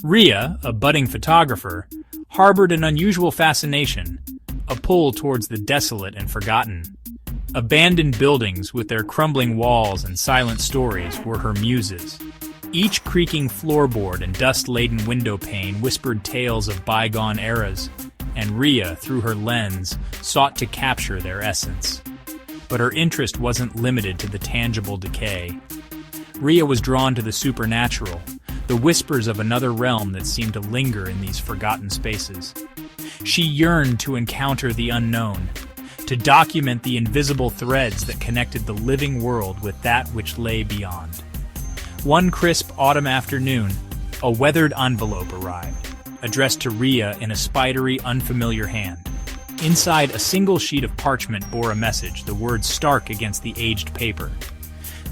Riya, a budding photographer, harbored an unusual fascination, a pull towards the desolate and forgotten. Abandoned buildings with their crumbling walls and silent stories were her muses. Each creaking floorboard and dust-laden window pane whispered tales of bygone eras, and Riya, through her lens, sought to capture their essence. But her interest wasn't limited to the tangible decay. Riya was drawn to the supernatural, the whispers of another realm that seemed to linger in these forgotten spaces. She yearned to encounter the unknown, to document the invisible threads that connected the living world with that which lay beyond. One crisp autumn afternoon, a weathered envelope arrived, addressed to Riya in a spidery, unfamiliar hand. Inside, a single sheet of parchment bore a message, the words stark against the aged paper.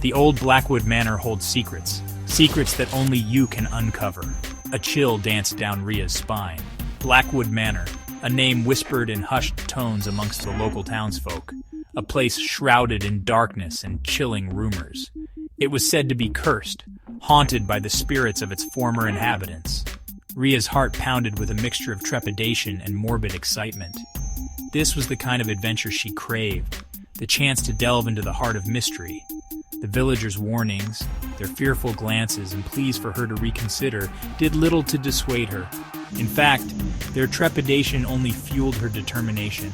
The old Blackwood Manor holds secrets, secrets that only you can uncover. A chill danced down Riya's spine. Blackwood Manor, a name whispered in hushed tones amongst the local townsfolk, a place shrouded in darkness and chilling rumors. It was said to be cursed, haunted by the spirits of its former inhabitants. Riya's heart pounded with a mixture of trepidation and morbid excitement. This was the kind of adventure she craved, the chance to delve into the heart of mystery. The villagers' warnings, their fearful glances and pleas for her to reconsider did little to dissuade her. In fact, their trepidation only fueled her determination.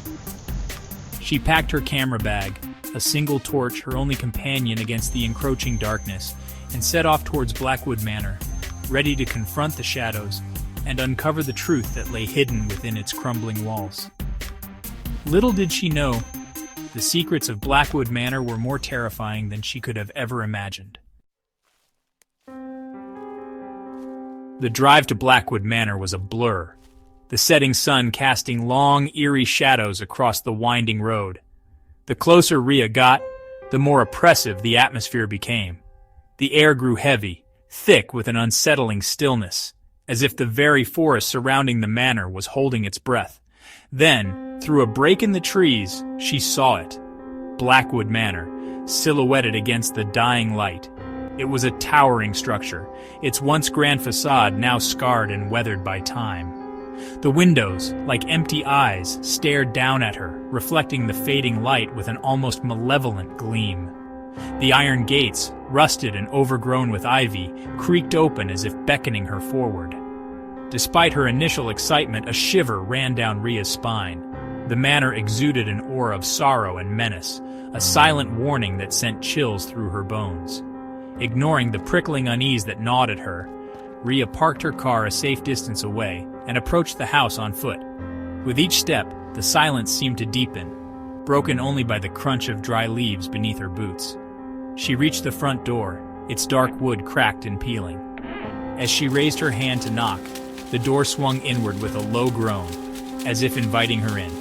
She packed her camera bag, a single torch her only companion against the encroaching darkness, and set off towards Blackwood Manor, ready to confront the shadows and uncover the truth that lay hidden within its crumbling walls. Little did she know, the secrets of Blackwood Manor were more terrifying than she could have ever imagined. The drive to Blackwood Manor was a blur, the setting sun casting long, eerie shadows across the winding road. The closer Riya got, the more oppressive the atmosphere became. The air grew heavy, thick with an unsettling stillness, as if the very forest surrounding the manor was holding its breath. Then, through a break in the trees, she saw it. Blackwood Manor, silhouetted against the dying light. It was a towering structure, its once grand facade now scarred and weathered by time. The windows, like empty eyes, stared down at her, reflecting the fading light with an almost malevolent gleam. The iron gates, rusted and overgrown with ivy, creaked open as if beckoning her forward. Despite her initial excitement, a shiver ran down Riya's spine. The manor exuded an aura of sorrow and menace, a silent warning that sent chills through her bones. Ignoring the prickling unease that gnawed at her, Riya parked her car a safe distance away and approached the house on foot. With each step, the silence seemed to deepen, broken only by the crunch of dry leaves beneath her boots. She reached the front door, its dark wood cracked and peeling. As she raised her hand to knock, the door swung inward with a low groan, as if inviting her in.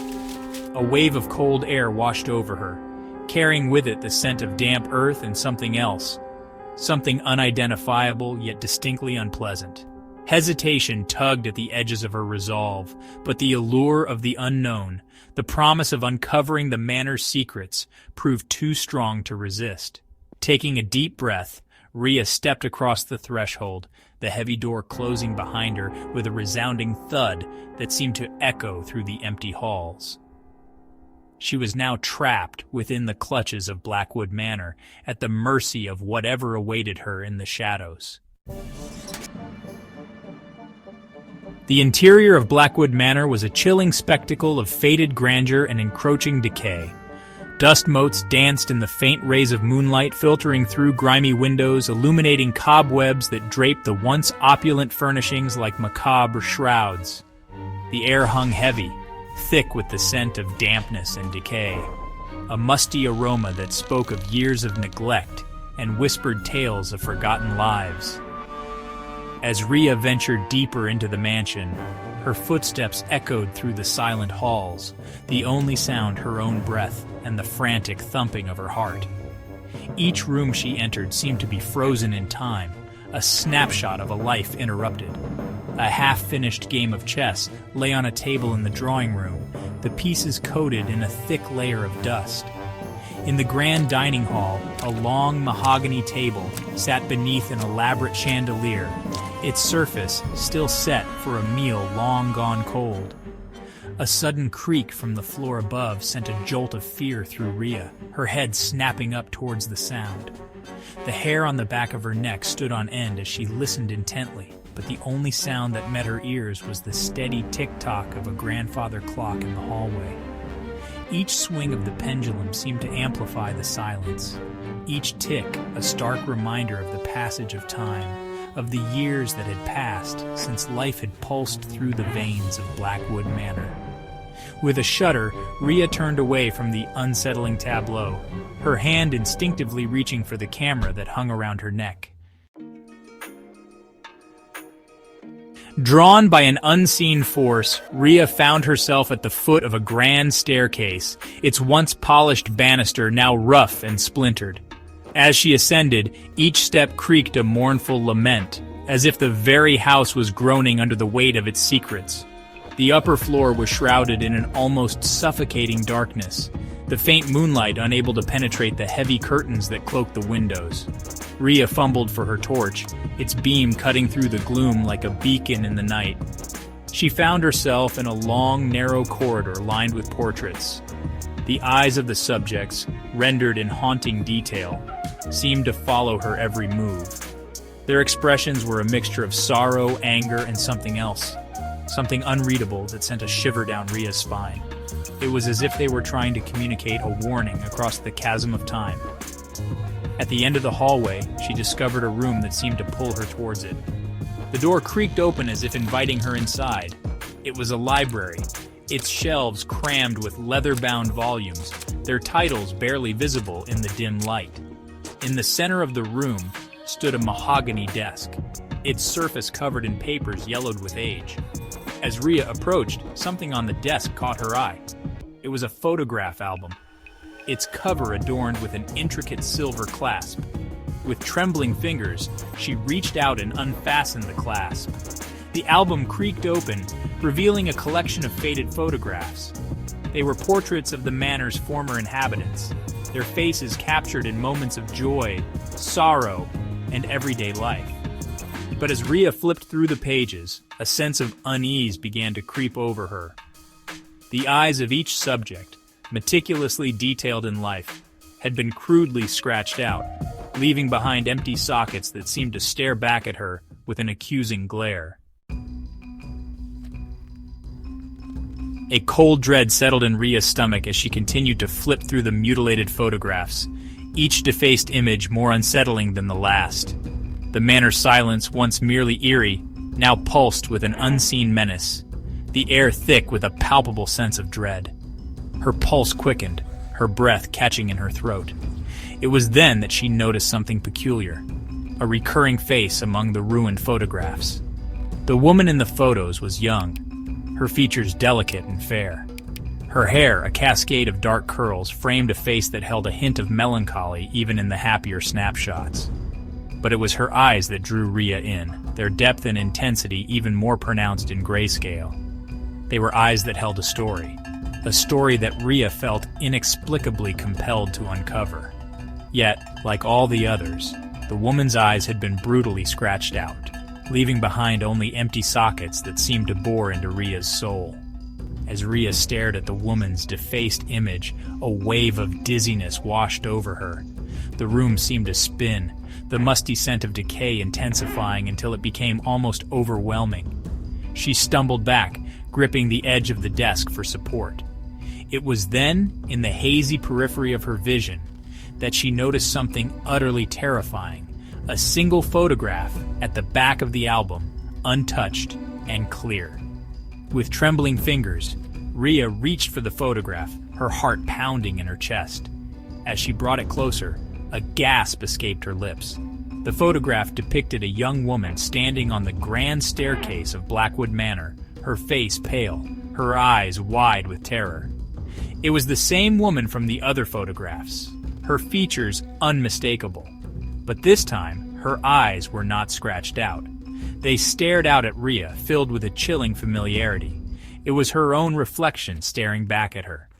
A wave of cold air washed over her, carrying with it the scent of damp earth and something else, something unidentifiable yet distinctly unpleasant. Hesitation tugged at the edges of her resolve, but the allure of the unknown, the promise of uncovering the manor's secrets, proved too strong to resist. Taking a deep breath, Riya stepped across the threshold, the heavy door closing behind her with a resounding thud that seemed to echo through the empty halls. She was now trapped within the clutches of Blackwood Manor, at the mercy of whatever awaited her in the shadows. The interior of Blackwood Manor was a chilling spectacle of faded grandeur and encroaching decay. Dust motes danced in the faint rays of moonlight filtering through grimy windows, illuminating cobwebs that draped the once opulent furnishings like macabre shrouds. The air hung heavy, thick with the scent of dampness and decay, a musty aroma that spoke of years of neglect and whispered tales of forgotten lives. As Riya ventured deeper into the mansion, her footsteps echoed through the silent halls, the only sound her own breath and the frantic thumping of her heart. Each room she entered seemed to be frozen in time, a snapshot of a life interrupted. A half-finished game of chess lay on a table in the drawing room, the pieces coated in a thick layer of dust. In the grand dining hall, a long mahogany table sat beneath an elaborate chandelier, its surface still set for a meal long gone cold. A sudden creak from the floor above sent a jolt of fear through Riya, her head snapping up towards the sound. The hair on the back of her neck stood on end as she listened intently, but the only sound that met her ears was the steady tick-tock of a grandfather clock in the hallway. Each swing of the pendulum seemed to amplify the silence. Each tick a stark reminder of the passage of time, of the years that had passed since life had pulsed through the veins of Blackwood Manor. With a shudder, Riya turned away from the unsettling tableau, her hand instinctively reaching for the camera that hung around her neck. Drawn by an unseen force, Riya found herself at the foot of a grand staircase, its once polished banister now rough and splintered. As she ascended, each step creaked a mournful lament, as if the very house was groaning under the weight of its secrets. The upper floor was shrouded in an almost suffocating darkness, the faint moonlight unable to penetrate the heavy curtains that cloaked the windows. Riya fumbled for her torch, its beam cutting through the gloom like a beacon in the night. She found herself in a long, narrow corridor lined with portraits. The eyes of the subjects, rendered in haunting detail, seemed to follow her every move. Their expressions were a mixture of sorrow, anger, and something else. Something unreadable that sent a shiver down Riya's spine. It was as if they were trying to communicate a warning across the chasm of time. At the end of the hallway, she discovered a room that seemed to pull her towards it. The door creaked open as if inviting her inside. It was a library, its shelves crammed with leather-bound volumes, their titles barely visible in the dim light. In the center of the room stood a mahogany desk, its surface covered in papers yellowed with age. As Riya approached, something on the desk caught her eye. It was a photograph album, its cover adorned with an intricate silver clasp. With trembling fingers, she reached out and unfastened the clasp. The album creaked open, revealing a collection of faded photographs. They were portraits of the manor's former inhabitants, their faces captured in moments of joy, sorrow, and everyday life. But as Riya flipped through the pages, a sense of unease began to creep over her. The eyes of each subject, meticulously detailed in life, had been crudely scratched out, leaving behind empty sockets that seemed to stare back at her with an accusing glare. A cold dread settled in Riya's stomach as she continued to flip through the mutilated photographs, each defaced image more unsettling than the last. The manor's silence, once merely eerie, now pulsed with an unseen menace, the air thick with a palpable sense of dread. Her pulse quickened, her breath catching in her throat. It was then that she noticed something peculiar, a recurring face among the ruined photographs. The woman in the photos was young, her features delicate and fair. Her hair, a cascade of dark curls, framed a face that held a hint of melancholy even in the happier snapshots. But it was her eyes that drew Riya in, their depth and intensity even more pronounced in grayscale. They were eyes that held a story that Riya felt inexplicably compelled to uncover. Yet, like all the others, the woman's eyes had been brutally scratched out, leaving behind only empty sockets that seemed to bore into Riya's soul. As Riya stared at the woman's defaced image, a wave of dizziness washed over her. The room seemed to spin, the musty scent of decay intensifying until it became almost overwhelming. She stumbled back, gripping the edge of the desk for support. It was then, in the hazy periphery of her vision, that she noticed something utterly terrifying, a single photograph at the back of the album, untouched and clear. With trembling fingers, Riya reached for the photograph, her heart pounding in her chest. As she brought it closer, a gasp escaped her lips. The photograph depicted a young woman standing on the grand staircase of Blackwood Manor, her face pale, her eyes wide with terror. It was the same woman from the other photographs, her features unmistakable. But this time, her eyes were not scratched out. They stared out at Riya, filled with a chilling familiarity. It was her own reflection staring back at her.